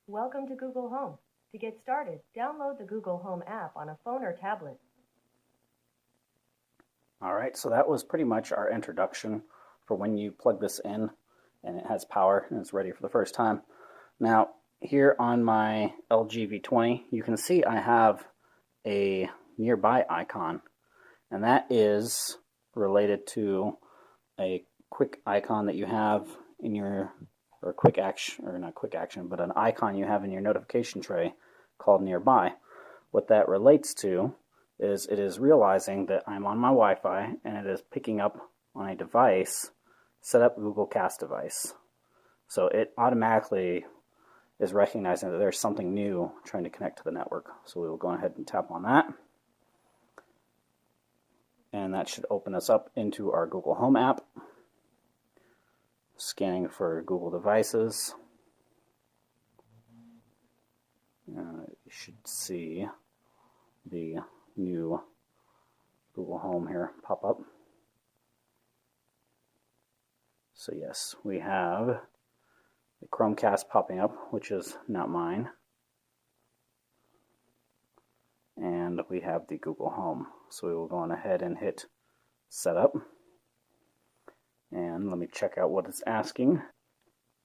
Welcome to Google Home. To get started, download the Google Home app on a phone or tablet. Alright, so that was pretty much our introduction for when you plug this in and it has power and it's ready for the first time. Now, here on my LG V20, you can see I have a nearby icon, and that is related to a quick icon that you have in your, or quick action, or not quick action, but an icon you have in your notification tray called nearby. What that relates to is it is realizing that I'm on my Wi-Fi and it is picking up on a device, set up Google Cast device. So it automatically is recognizing that there's something new trying to connect to the network. So we will go ahead and tap on that. And that should open us up into our Google Home app. Scanning for Google devices. You should see the new Google Home here pop up. So yes, we have the Chromecast popping up, which is not mine. And we have the Google Home. So we will go on ahead and hit Setup. And let me check out what it's asking.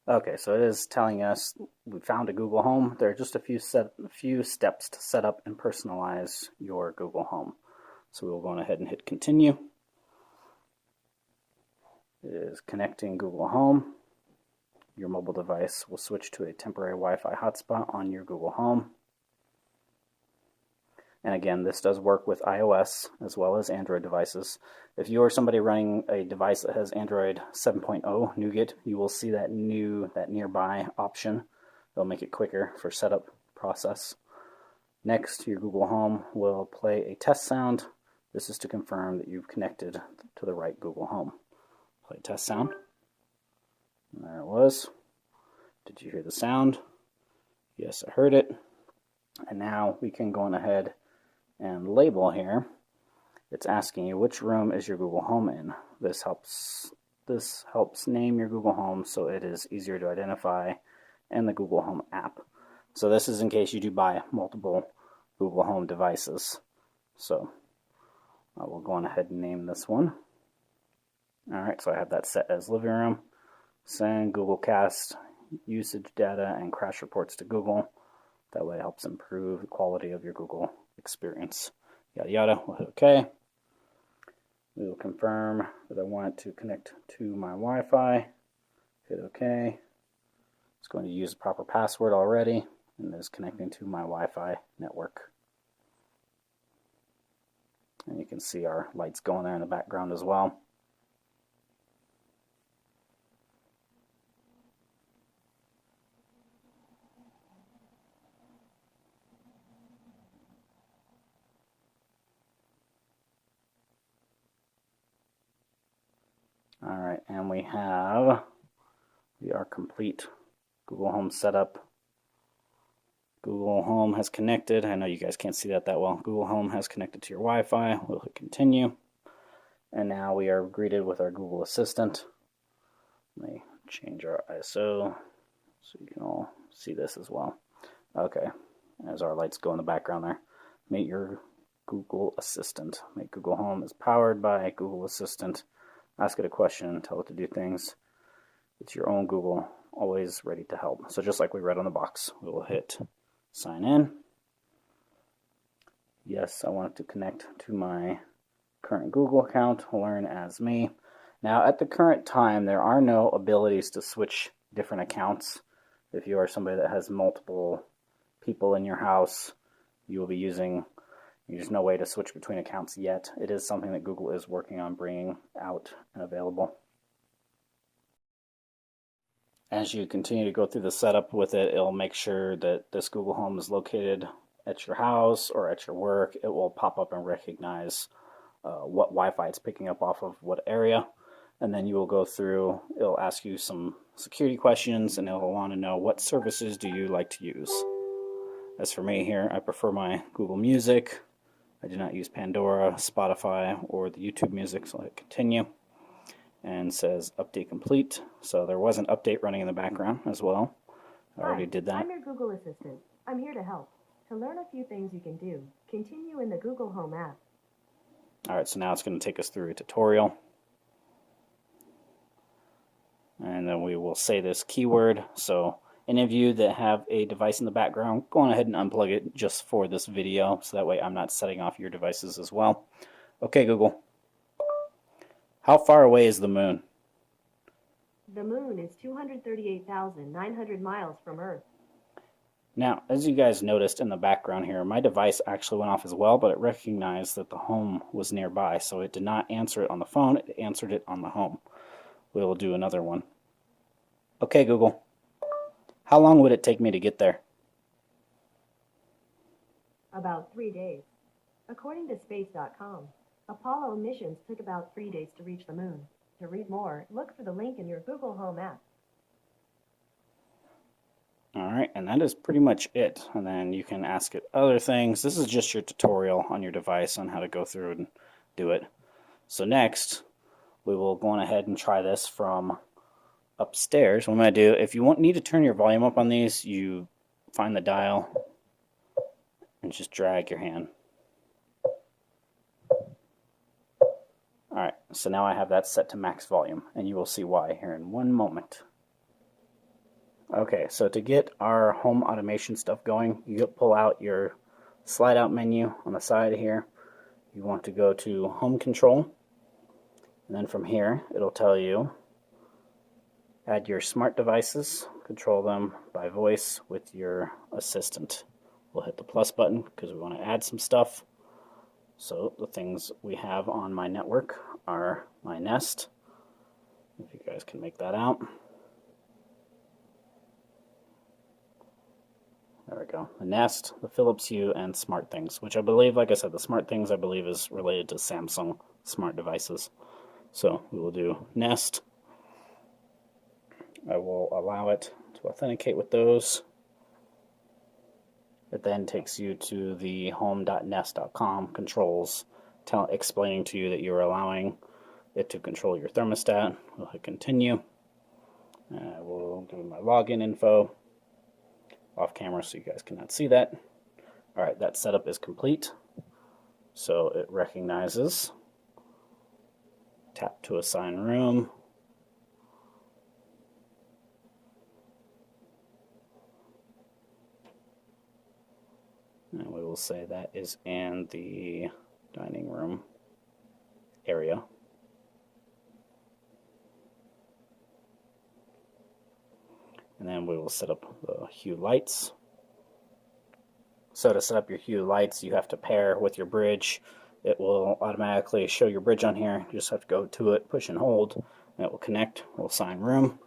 Okay, so it is telling us we found a Google Home. There are just a few steps to set up and personalize your Google Home. So we will go on ahead and hit Continue. It is connecting Google Home. Your mobile device will switch to a temporary Wi-Fi hotspot on your Google Home. And again, this does work with iOS as well as Android devices. If you are somebody running a device that has Android 7.0 Nougat, you will see that nearby option. It'll make it quicker for setup process. Next, your Google Home will play a test sound. This is to confirm that you've connected to the right Google Home. Play test sound. And there it was. Did you hear the sound? Yes, I heard it. And now we can go on ahead and label here. It's asking you which room is your Google Home in. This helps name your Google Home so it is easier to identify in the Google Home app. So this is in case you do buy multiple Google Home devices. So I will go on ahead and name this one. Alright, so I have that set as living room. Send Google Cast usage data and crash reports to Google. That way it helps improve the quality of your Google experience. Yada yada. We'll hit OK. We will confirm that I want it to connect to my Wi-Fi. Hit OK. It's going to use the proper password already and is connecting to my Wi-Fi network. And you can see our lights going there in the background as well. Alright, and we are complete. Google Home setup. Google Home has connected. I know you guys can't see that well. Google Home has connected to your Wi-Fi. We'll hit continue. And now we are greeted with our Google Assistant. Let me change our ISO so you can all see this as well. Okay, as our lights go in the background there. Meet your Google Assistant. Make Google Home is powered by Google Assistant. Ask it a question, tell it to do things. It's your own Google, always ready to help. So just like we read on the box, we will hit sign in. Yes, I want it to connect to my current Google account, learn as me. Now at the current time, there are no abilities to switch different accounts. If you are somebody that has multiple people in your house, you will be using there's no way to switch between accounts yet. It is something that Google is working on bringing out and available. As you continue to go through the setup with it, it'll make sure that this Google Home is located at your house or at your work. It will pop up and recognize what Wi-Fi it's picking up off of what area. And then you will go through, it'll ask you some security questions and it'll want to know what services do you like to use. As for me here, I prefer my Google Music. I do not use Pandora, Spotify, or the YouTube music, so I hit continue. And says update complete. So there was an update running in the background as well. I already did that. I'm your Google Assistant. I'm here to help. To learn a few things you can do, continue in the Google Home app. Alright, so now it's going to take us through a tutorial. And then we will say this keyword. So any of you that have a device in the background, go on ahead and unplug it just for this video, so that way I'm not setting off your devices as well. Okay, Google. How far away is the moon? The moon is 238,900 miles from Earth. Now, as you guys noticed in the background here, my device actually went off as well, but it recognized that the home was nearby, so it did not answer it on the phone, it answered it on the home. We will do another one. Okay, Google. How long would it take me to get there? About 3 days. According to space.com, Apollo missions took about 3 days to reach the moon. To read more, look for the link in your Google Home app. Alright, and that is pretty much it. And then you can ask it other things. This is just your tutorial on your device on how to go through and do it. So next, we will go on ahead and try this from upstairs. What I'm going to do, if you need to turn your volume up on these, you find the dial and just drag your hand. Alright, so now I have that set to max volume, and you will see why here in one moment. Okay, so to get our home automation stuff going, you pull out your slide out menu on the side here. You want to go to Home Control, and then from here it'll tell you add your smart devices, control them by voice with your assistant. We'll hit the plus button because we want to add some stuff. So the things we have on my network are my Nest, if you guys can make that out. There we go. The Nest, the Philips Hue, and Smart Things, which I believe, like I said, the Smart Things I believe is related to Samsung smart devices. So we will do Nest. I will allow it to authenticate with those. It then takes you to the home.nest.com controls, explaining to you that you're allowing it to control your thermostat. We'll hit continue. I will do my login info off camera so you guys cannot see that. Alright, that setup is complete. So it recognizes, tap to assign room, and we will say that is in the dining room area. And then we will set up the Hue lights. So to set up your Hue lights, you have to pair with your bridge. It will automatically show your bridge on here. You just have to go to it, push and hold, and it will connect. We'll assign room.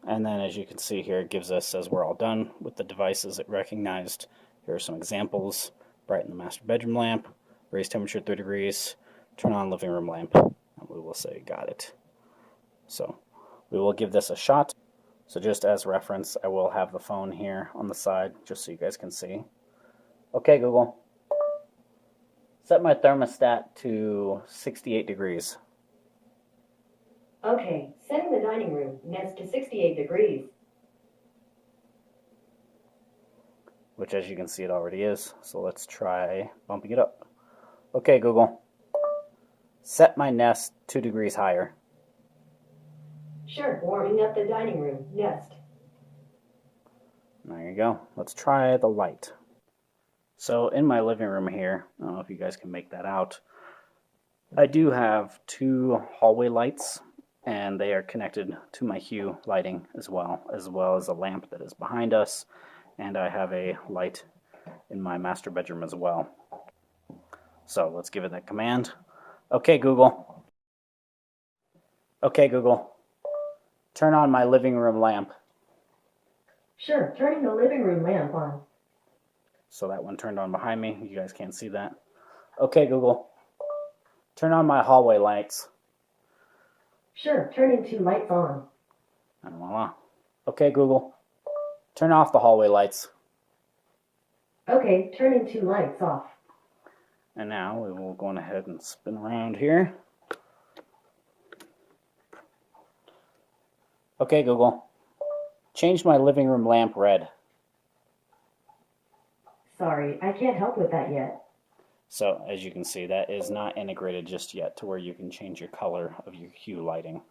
And then as you can see here, it gives us, says we're all done with the devices it recognized. Here are some examples. Brighten the master bedroom lamp, raise temperature 30 degrees, turn on living room lamp, and we will say got it. So we will give this a shot. So just as reference, I will have the phone here on the side just so you guys can see. Okay, Google. Set my thermostat to 68 degrees. Okay, setting the dining room Nest to 68 degrees. Which, as you can see, it already is. So let's try bumping it up. Okay, Google. Set my Nest 2 degrees higher. Sure, warming up the dining room Nest. There you go. Let's try the light. So in my living room here, I don't know if you guys can make that out, I do have 2 hallway lights, and they are connected to my Hue lighting as well as a lamp that is behind us, and I have a light in my master bedroom as well. So let's give it that command. Okay, Google. Okay, Google. Turn on my living room lamp. Sure, turning the living room lamp on. So that one turned on behind me. You guys can't see that. Okay, Google. Turn on my hallway lights. Sure, turning 2 lights on. And voila. Okay, Google. Turn off the hallway lights. Okay, turning 2 lights off. And now we will go on ahead and spin around here. Okay, Google. Change my living room lamp red. Sorry, I can't help with that yet. So, as you can see, that is not integrated just yet to where you can change your color of your hue lighting.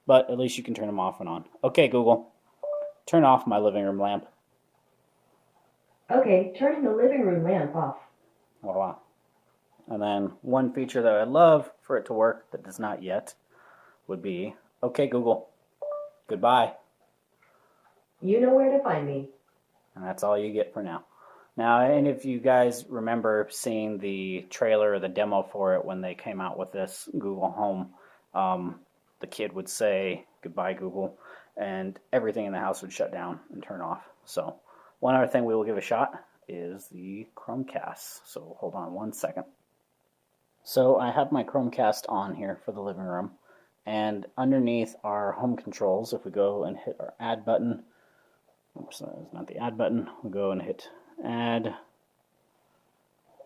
But at least you can turn them off and on. Okay, Google, turn off my living room lamp. Okay, turning the living room lamp off. Voila. And then one feature that I'd love for it to work that does not yet would be, okay, Google, goodbye. You know where to find me. And that's all you get for now. Now, and if you guys remember seeing the trailer or the demo for it when they came out with this Google Home, the kid would say, goodbye, Google, and everything in the house would shut down and turn off. So one other thing we will give a shot is the Chromecast. So hold on one second. So I have my Chromecast on here for the living room, and underneath our home controls, if we go and hit our add button, oops, that's not the add button, we'll go and hit add.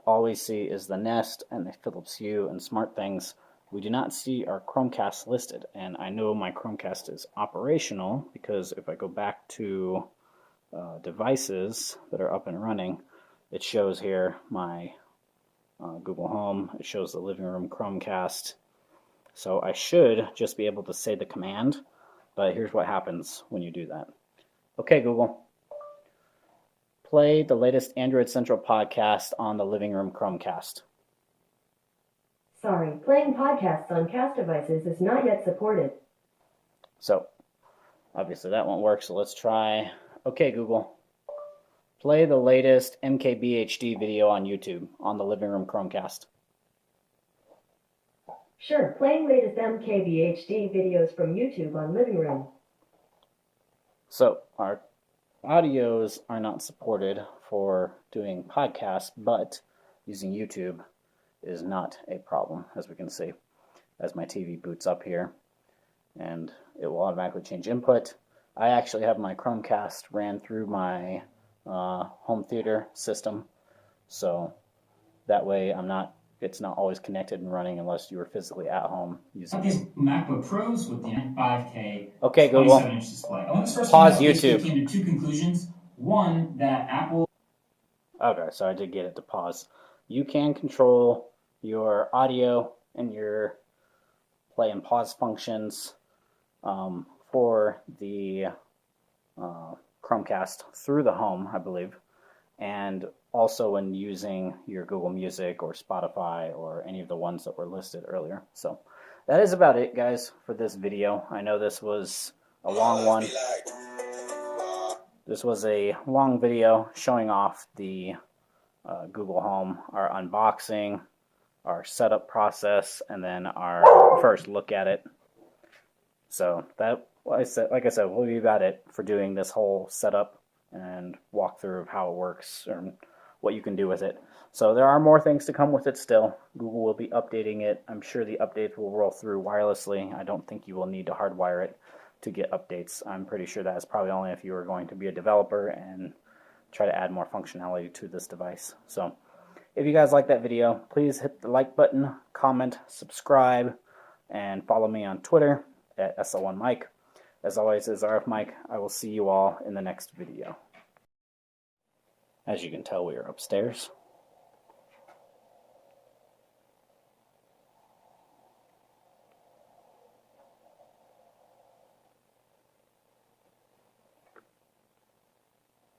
All we see is the Nest and the Philips Hue and SmartThings. We do not see our Chromecast listed, and I know my Chromecast is operational because if I go back to devices that are up and running, it shows here my Google Home, it shows the living room Chromecast. So I should just be able to say the command, but here's what happens when you do that. Okay, Google, play the latest Android Central podcast on the living room Chromecast. Sorry, playing podcasts on cast devices is not yet supported. So, obviously that won't work, so let's try, okay, Google, play the latest MKBHD video on YouTube on the living room Chromecast. Sure, playing latest MKBHD videos from YouTube on living room. So, our audios are not supported for doing podcasts, but using YouTube is not a problem, as we can see, as my TV boots up here, and it will automatically change input. I actually have my Chromecast ran through my home theater system, so that way it's not always connected and running unless you were physically at home using it. These MacBook Pros with the 5K okay, Google, 27-inch display. I want to start pause YouTube. YouTube. Came to two conclusions. One, that Apple. Okay, so I did get it to pause. You can control your audio and your play and pause functions for the Chromecast through the home, I believe, and also when using your Google Music or Spotify or any of the ones that were listed earlier. So that is about it, guys, for this video. I know this was a long one. This was a long video showing off the Google Home, our unboxing, our setup process, and then our first look at it. So that, like I said, will be about it for doing this whole setup and walkthrough of how it works and what you can do with it. So there are more things to come with it still. Google will be updating it. I'm sure the updates will roll through wirelessly. I don't think you will need to hardwire it to get updates. I'm pretty sure that's probably only if you are going to be a developer and try to add more functionality to this device. So if you guys like that video, please hit the like button, comment, subscribe, and follow me on Twitter at SL1Mike. As always, as RF Mike, I will see you all in the next video. As you can tell, we are upstairs.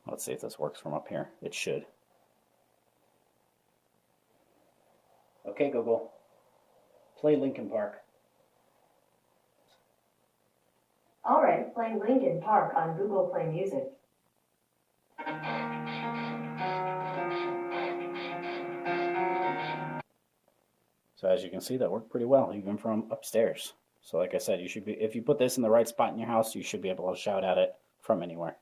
Let's see if this works from up here. It should. Okay, Google, play Linkin Park. Alright, playing Linkin Park on Google Play Music. So as you can see, that worked pretty well, even from upstairs. So like I said, you should be, if you put this in the right spot in your house, you should be able to shout at it from anywhere.